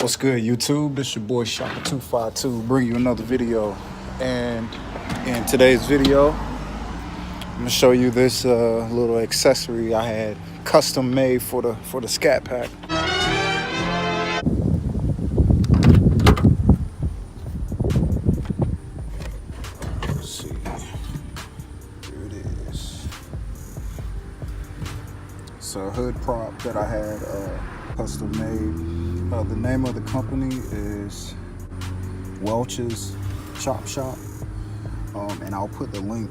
What's good, YouTube? This your boy SHOCKA252 bring you another video. And in today's video, I'm gonna show you this little accessory I had custom made for the Scat Pack. Let's see. Here it is. It's a hood prop that I had custom made. The name of the company is welchschopshop, and I'll put the link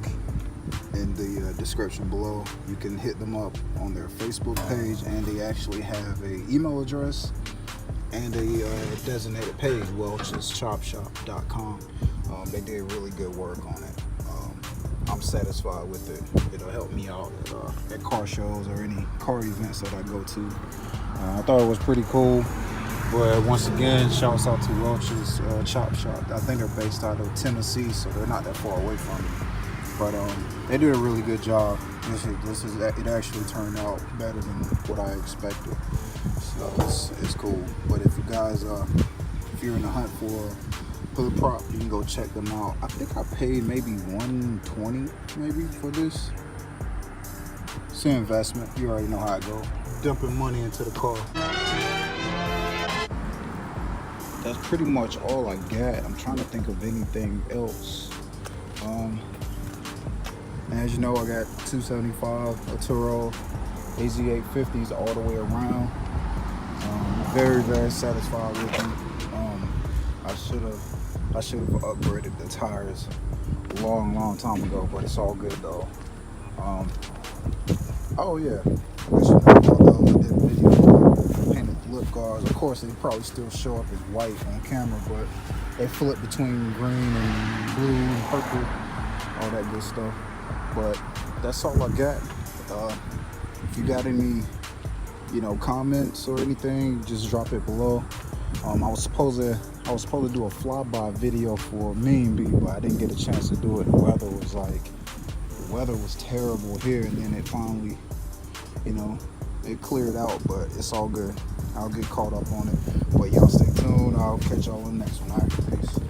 in the description below. You can hit them up on their Facebook page, and they actually have a email address and a designated page, welchschopshop.com. They did really good work on it. I'm satisfied with it. It'll help me out at car shows or any car events that I go to. I thought it was pretty cool. But once again, shouts out to Welch's Chop Shop. I think they're based out of Tennessee, so they're not that far away from me. But they did a really good job. It actually turned out better than what I expected. So it's cool. But if you guys, if you're in the hunt for a hood prop, you can go check them out. I think I paid maybe $120 maybe for this. It's an investment. You already know how it goes. Dumping money into the car. That's pretty much all I got. I'm trying to think of anything else. As you know, I got 275, a Turo, AZ850s all the way around. Very, very satisfied with them. I should have upgraded the tires a long time ago, but it's all good though. Oh yeah, I guess you know about those. I did a video painted lip guards. Of course, they probably still show up as white on camera, but they flip between green and blue and purple, all that good stuff. But that's all I got. If you got any, comments or anything, just drop it below. I was supposed to do a flyby video for Mean Bee, but I didn't get a chance to do it. The weather was terrible here, and then it finally, it cleared out, but it's all good. I'll get caught up on it. But y'all stay tuned. I'll catch y'all in the next one. All right, peace.